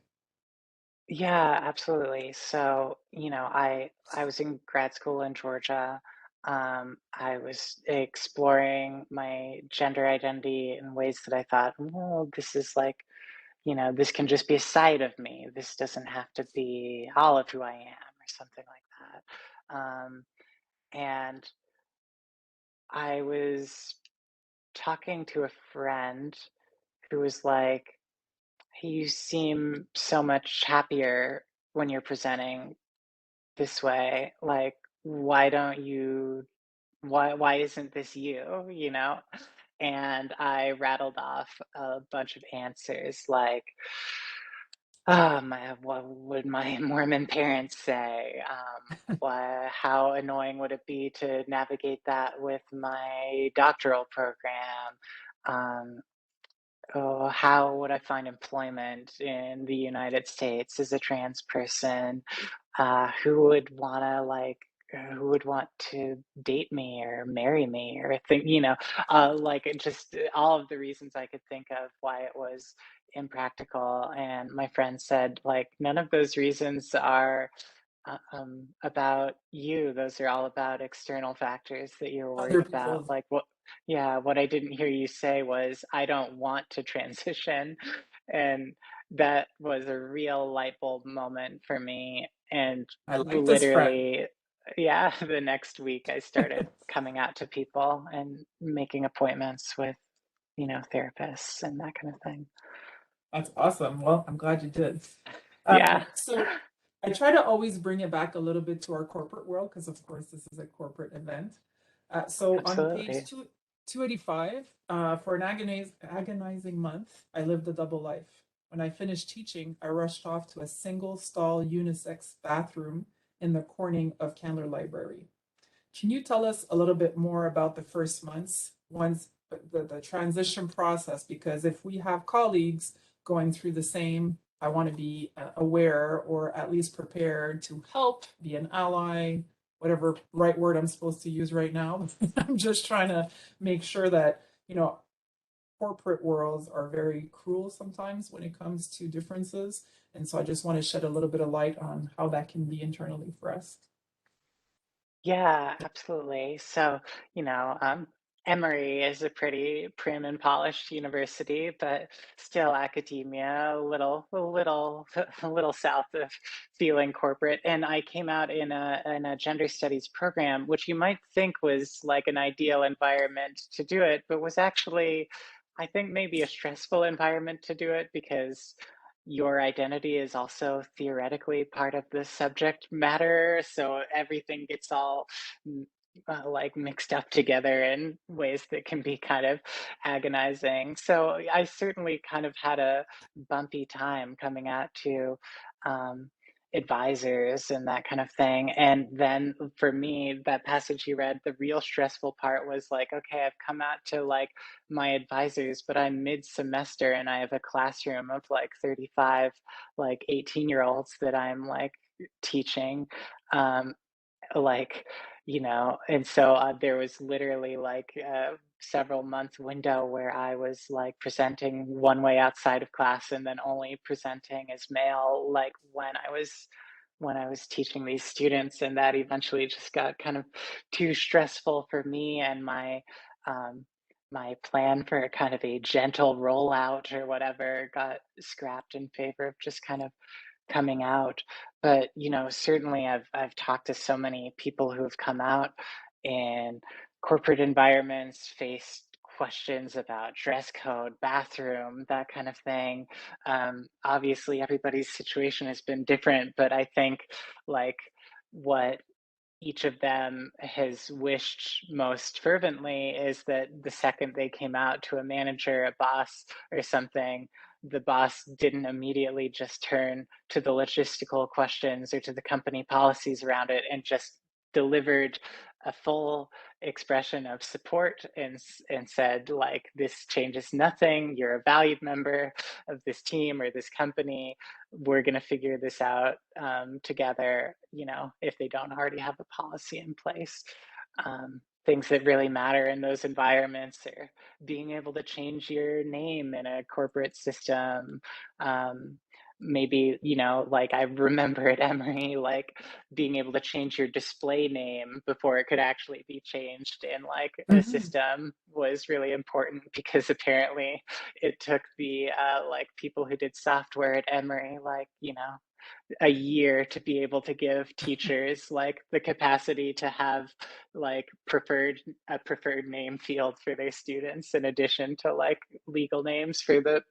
Yeah, absolutely. So, I was in grad school in Georgia. I was exploring my gender identity in ways that I thought, well, this is like, this can just be a side of me. This doesn't have to be all of who I am or something like that. And I was talking to a friend who was like, you seem so much happier when you're presenting this way, like, why don't you why isn't this you, you know? And I rattled off a bunch of answers like, what would my Mormon parents say? How annoying would it be to navigate that with my doctoral program? Um, oh, how would I find employment in the United States as a trans person? Who would wanna, who would want to date me or marry me or think, like, it just all of the reasons I could think of why it was impractical, and my friend said, like, "None of those reasons are about you. Those are all about external factors that you're Other worried about. people, Like what I didn't hear you say was, I don't want to transition." And that was a real light bulb moment for me. And I like this friend. literally, yeah, the next week I started coming out to people and making appointments with, therapists and that kind of thing. That's awesome. Well, I'm glad you did. Yeah, So I try to always bring it back a little bit to our corporate world because, of course, this is a corporate event. So on page absolutely. 285, for an agonizing month, I lived a double life. When I finished teaching, I rushed off to a single stall unisex bathroom in the Corning of Candler Library. Can you tell us a little bit more about the first months, once the transition process? Because if we have colleagues going through the same, I want to be aware or at least prepared to help, be an ally, whatever right word I'm supposed to use right now. I'm just trying to make sure that, corporate worlds are very cruel sometimes when it comes to differences. And so I just want to shed a little bit of light on how that can be internally for us. Yeah, absolutely. So, Emory is a pretty prim and polished university, but still academia, a little south of feeling corporate. And I came out in a gender studies program, which you might think was like an ideal environment to do it, but was actually, I think, maybe a stressful environment to do it because your identity is also theoretically part of the subject matter, so everything gets all mm, like mixed up together in ways that can be kind of agonizing. So I certainly kind of had a bumpy time coming out to um, advisors and that kind of thing. And then for me, that passage you read, the real stressful part was like, okay, I've come out to like my advisors, but I'm mid-semester and I have a classroom of like 35 like 18-year-olds that I'm like teaching. Um, like, and so there was literally like a several month window where I was like presenting one way outside of class and then only presenting as male, like when I was teaching these students, and that eventually just got kind of too stressful for me and um, my plan for kind of a gentle rollout or whatever got scrapped in favor of just kind of coming out. But, certainly I've talked to so many people who have come out in corporate environments, faced questions about dress code, bathroom, that kind of thing. Obviously, everybody's situation has been different, but I think like what each of them has wished most fervently is that the second they came out to a manager, a boss, or something, the boss didn't immediately just turn to the logistical questions or to the company policies around it and just delivered a full expression of support and said like, this changes nothing, you're a valued member of this team or this company, we're going to figure this out together, if they don't already have a policy in place. Things that really matter in those environments are being able to change your name in a corporate system. Maybe, like I remember at Emory, like being able to change your display name before it could actually be changed in like a Mhm. system was really important because apparently it took the like people who did software at Emory, like, a year to be able to give teachers like the capacity to have like a preferred name field for their students in addition to like legal names for the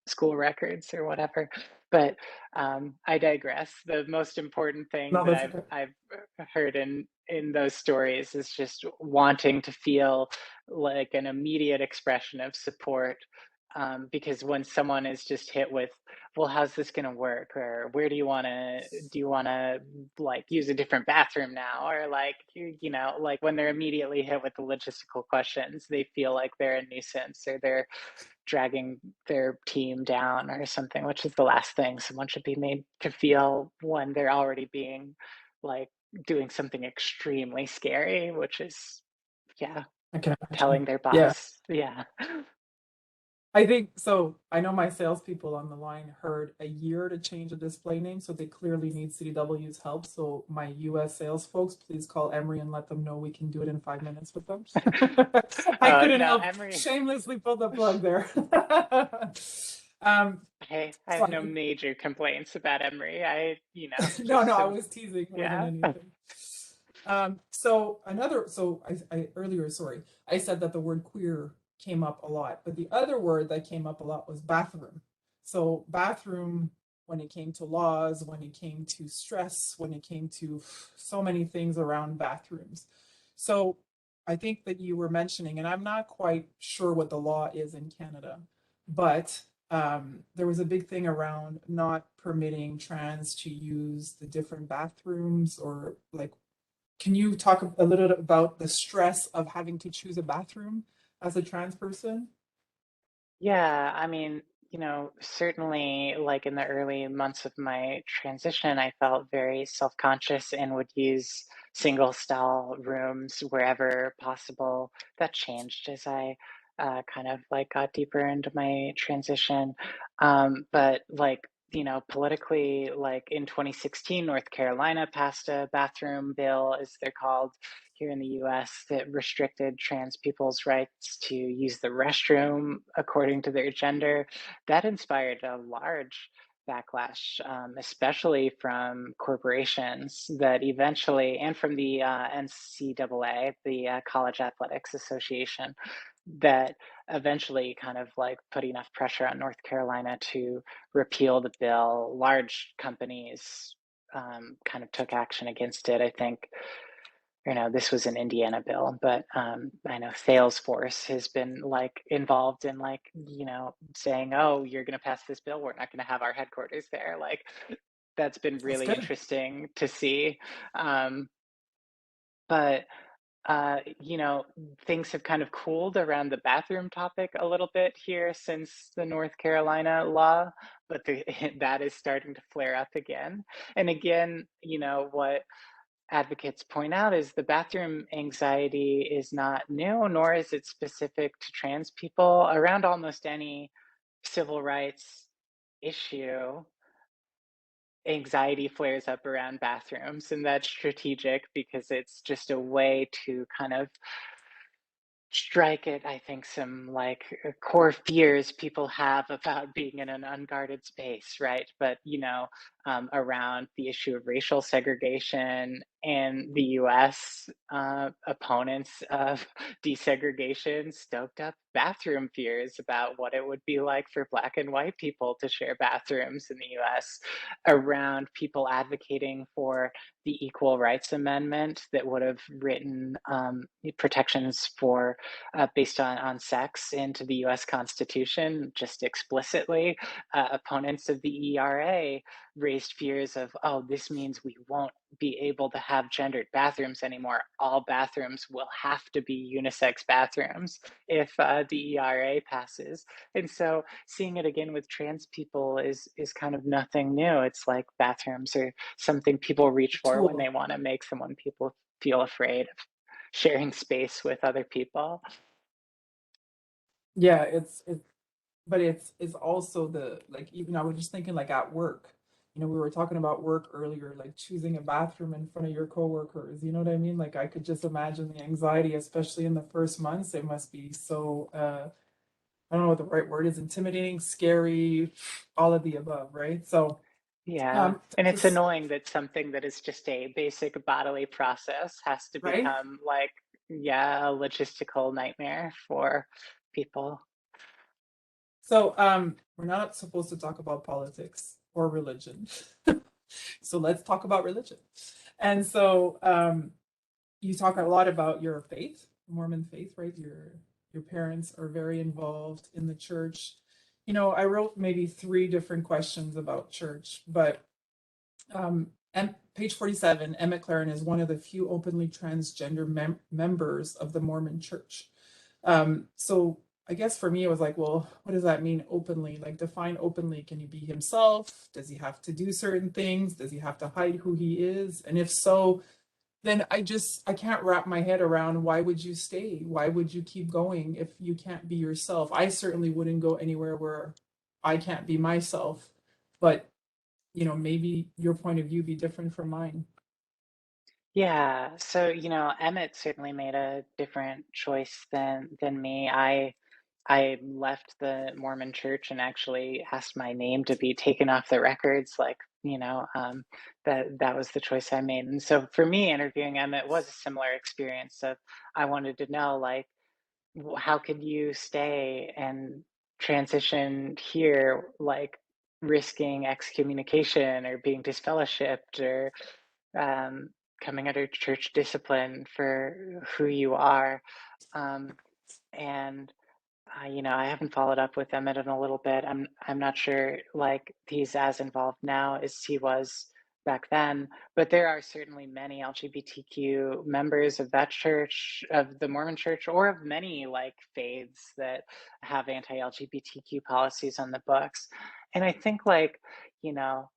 school records or whatever. But I digress. The most important thing No, that that's I've okay. I've heard in those stories is just wanting to feel like an immediate expression of support. Because when someone is just hit with, well, how's this going to work, or where do you want to like use a different bathroom now, or like like when they're immediately hit with the logistical questions, they feel like they're a nuisance or they're dragging their team down or something, which is the last thing someone should be made to feel when they're already being like doing something extremely scary, which is, yeah, I can telling imagine. their Yeah. boss. Yeah. I think so. I know my salespeople on the line heard a year to change a display name, so they clearly need CDW's help. So my US sales folks, please call Emory and let them know we can do it in 5 minutes with them. I couldn't No, help Emery, shamelessly pull the plug there. hey, I So have no major complaints about Emery. no, Just no, I some, was teasing more than yeah. anything. So I earlier, sorry, I said that the word queer came up a lot, but the other word that came up a lot was bathroom. So bathroom, when it came to laws, when it came to stress, when it came to so many things around bathrooms. So I think that you were mentioning, and I'm not quite sure what the law is in Canada, but there was a big thing around not permitting trans to use the different bathrooms or like, can you talk a little bit about the stress of having to choose a bathroom as a trans person? Yeah, I mean, certainly like in the early months of my transition, I felt very self-conscious and would use single stall rooms wherever possible. That changed as I kind of like got deeper into my transition. But like, politically, like in 2016, North Carolina passed a bathroom bill, as they're called here in the US, that restricted trans people's rights to use the restroom according to their gender. That inspired a large backlash, especially from corporations that eventually, and from the NCAA, the College Athletics Association, that eventually kind of like put enough pressure on North Carolina to repeal the bill. Large companies kind of took action against it. I think this was an Indiana bill, but I know Salesforce has been like involved in like, saying, oh, you're going to pass this bill, we're not going to have our headquarters there. Like that's been That's really good. interesting to see. Um, but you know, things have kind of cooled around the bathroom topic a little bit here since the North Carolina law, but that is starting to flare up again. And again, you know, what advocates point out is the bathroom anxiety is not new, nor is it specific to trans people. Around almost any civil rights issue, anxiety flares up around bathrooms, and that's strategic because it's just a way to kind of strike at, I think, some like core fears people have about being in an unguarded space, right? But, you know, around the issue of racial segregation in the US, opponents of desegregation stoked up bathroom fears about what it would be like for Black and white people to share bathrooms in the US, around people advocating for the Equal Rights Amendment that would have written protections for based on sex into the US Constitution, just explicitly. Opponents of the ERA raised fears of, oh, this means we won't be able to have gendered bathrooms anymore. All bathrooms will have to be unisex bathrooms if the ERA passes. And so seeing it again with trans people is kind of nothing new. It's like bathrooms are something people reach for when Tool. they want to make someone people feel afraid of sharing space with other people. Yeah, but it's also the like even I was just thinking like at work. You know, we were talking about work earlier, like choosing a bathroom in front of your coworkers. You know what I mean? Like I could just imagine the anxiety, especially in the first months. It must be so I don't know what the right word is, intimidating, scary, all of the above, right? So Yeah, and it's just annoying that something that is just a basic bodily process has to right. become like, yeah, a logistical nightmare for people. So we're not supposed to talk about politics or religion. So let's talk about religion. And so you talk a lot about your faith, Mormon faith, right? Your parents are very involved in the church. You know, I wrote maybe three different questions about church, but and page 47, Emmett Claren is one of the few openly transgender members of the Mormon church. So I guess for me, it was like, well, what does that mean openly? Like, define openly. Can he be himself? Does he have to do certain things? Does he have to hide who he is? And if so, then I can't wrap my head around why would you stay? Why would you keep going if you can't be yourself? I certainly wouldn't go anywhere where I can't be myself. But you know, maybe your point of view be different from mine. Yeah, so you know, Emmett certainly made a different choice than me. I left the Mormon church and actually asked my name to be taken off the records, like, you know, that was the choice I made. And so for me, interviewing Emmett was a similar experience of I wanted to know, like, how could you stay and transition here, like risking excommunication or being disfellowshipped or um, coming under church discipline for who you are. Um, and you know, I haven't followed up with Emmett in a little bit. I'm not sure like he's as involved now as he was back then, but there are certainly many LGBTQ members of that church, of the Mormon church, or of many like faiths that have anti-LGBTQ policies on the books. And I think like, you know,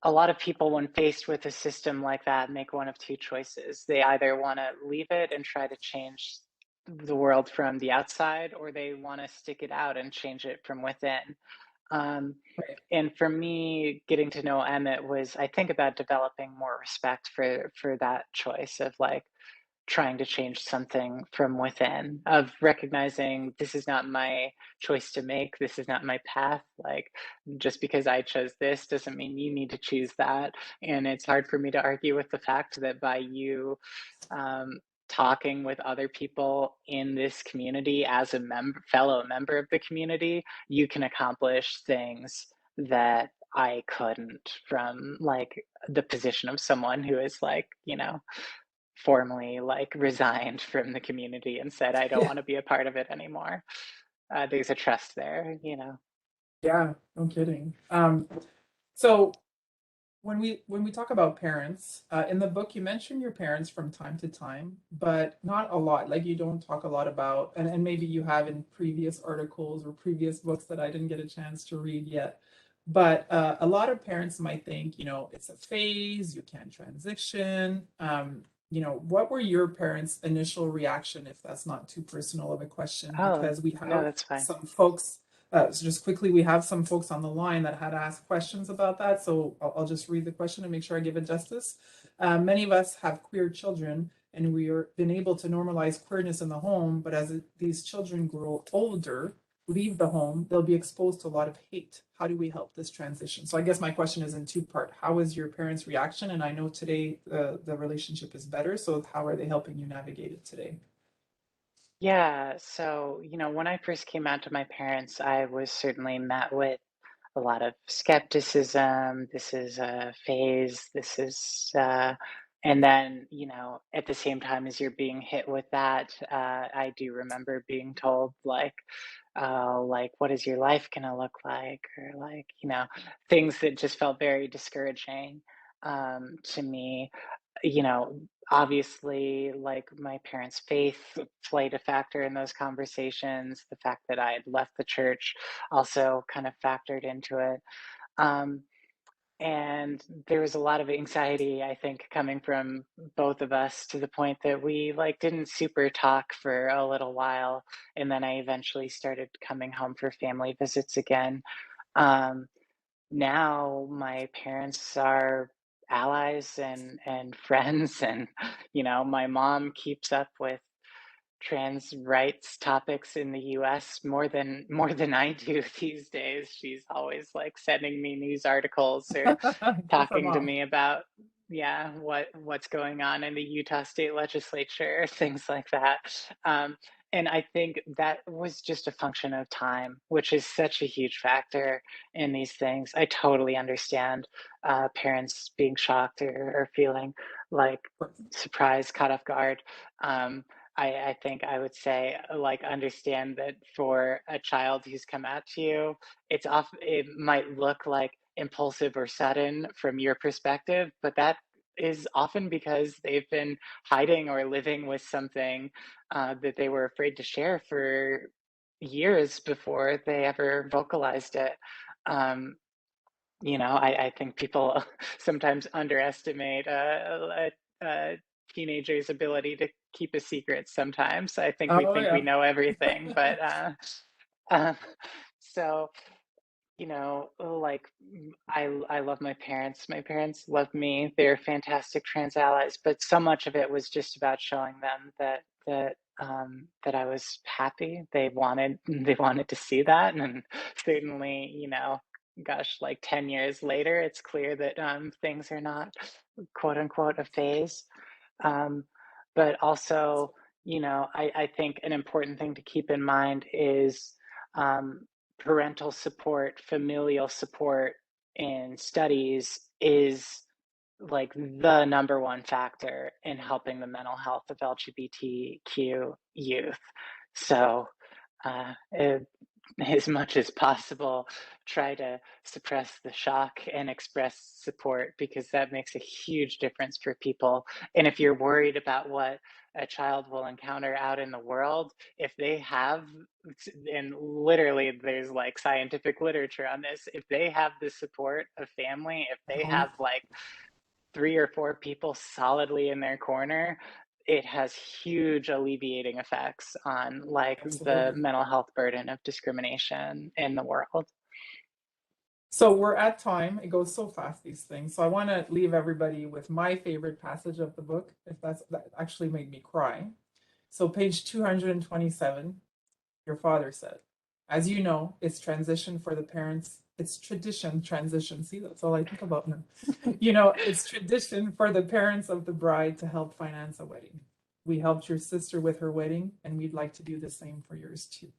a lot of people, when faced with a system like that, make one of two choices. They either want to leave it and try to change the world from the outside, or they want to stick it out and change it from within. Um, Right. and for me, getting to know Emmett was, I think, about developing more respect for that choice of like trying to change something from within, of recognizing this is not my choice to make, this is not my path. Like, just because I chose this doesn't mean you need to choose that. And it's hard for me to argue with the fact that by you um, talking with other people in this community as a fellow member of the community, you can accomplish things that I couldn't from like the position of someone who is like, you know, formally like resigned from the community and said, I don't Yeah. want to be a part of it anymore. There's a trust there, you know. Yeah. No kidding. So when we talk about parents, in the book you mention your parents from time to time, but not a lot. Like you don't talk a lot about, and maybe you have in previous articles or previous books that I didn't get a chance to read yet. But a lot of parents might think, it's a phase, you can't transition. What were your parents' initial reaction, if that's not too personal of a question? Oh, Because we no, have that's fine. some folks so just quickly, we have some folks on the line that had asked questions about that. So I'll just read the question and make sure I give it justice. Many of us have queer children, and we are been able to normalize queerness in the home. But as these children grow older, leave the home, they'll be exposed to a lot of hate. How do we help this transition? So I guess my question is in two-part. How is your parents' reaction? And I know today the relationship is better. So how are they helping you navigate it today? Yeah, so, when I first came out to my parents, I was certainly met with a lot of skepticism. This is a phase. And then, at the same time as you're being hit with that, I do remember being told, what is your life gonna look like? Or things that just felt very discouraging to me. You know, Obviously, like my parents' faith played a factor in those conversations. The fact that I had left the church also kind of factored into it. Um, and there was a lot of anxiety, I think, coming from both of us to the point that we didn't super talk for a little while. And then I eventually started coming home for family visits again. Um, Now my parents are allies and friends, and my mom keeps up with trans rights topics in the US more than I do these days. She's always sending me news articles or Good for talking to mom. me about, yeah, what's going on in the Utah state legislature, things like that. Um, and I think that was just a function of time, which is such a huge factor in these things. I totally understand parents being shocked or feeling like surprised, caught off guard. Um, I think I would say, understand that for a child who's come out to you, it might look like impulsive or sudden from your perspective, but that is often because they've been hiding or living with something that they were afraid to share for years before they ever vocalized it. Um, I think people sometimes underestimate a teenager's ability to keep a secret sometimes. I think we Oh think we yeah. know everything, but uh, so I love my parents. My parents love me. They're fantastic trans allies, but so much of it was just about showing them that I was happy. They wanted to see that, and certainly, gosh, 10 years later, it's clear that things are not quote unquote a phase. Um, but also, I think an important thing to keep in mind is um, parental support, familial support in studies is the number one factor in helping the mental health of LGBTQ youth. So, as much as possible, try to suppress the shock and express support because that makes a huge difference for people. And if you're worried about what a child will encounter out in the world, if they have, and literally there's scientific literature on this, if they have the support of family, if they Oh, have three or four people solidly in their corner, it has huge alleviating effects on the absolutely. mental health burden of discrimination in the world. So we're at time. It goes so fast, these things. So I want to leave everybody with my favorite passage of the book, if that actually made me cry. So page 227, your father said, as you know, it's transition for the parents. It's tradition, transition. See, that's all I think about now. It's tradition for the parents of the bride to help finance a wedding. We helped your sister with her wedding, and we'd like to do the same for yours too.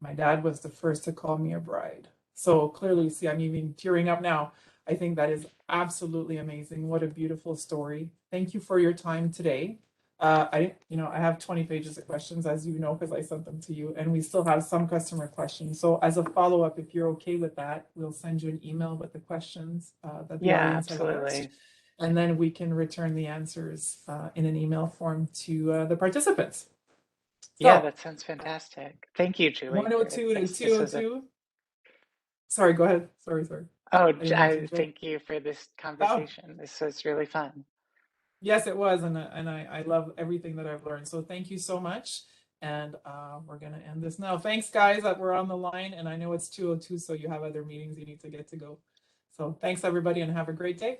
My dad was the first to call me a bride. So clearly, see, I'm even tearing up now. I think that is absolutely amazing. What a beautiful story. Thank you for your time today. I have 20 pages of questions, as you know, because I sent them to you, and we still have some customer questions. So as a follow-up, if you're okay with that, we'll send you an email with the questions that the Yeah, audience has asked. absolutely. And then we can return the answers in an email form to the participants. Yeah, So that sounds fantastic. Thank you, Julie. 102 to This was 202. Sorry, go ahead. Sorry. Oh, I didn't mean to interrupt. thank you for this Oh, conversation. This was really fun. yes, it was, and I love everything that I've learned. So thank you so much, and we're gonna end this now. Thanks, guys, that were on the line, and I know it's 2:02, so you have other meetings you need to get to go. So thanks, everybody, and have a great day.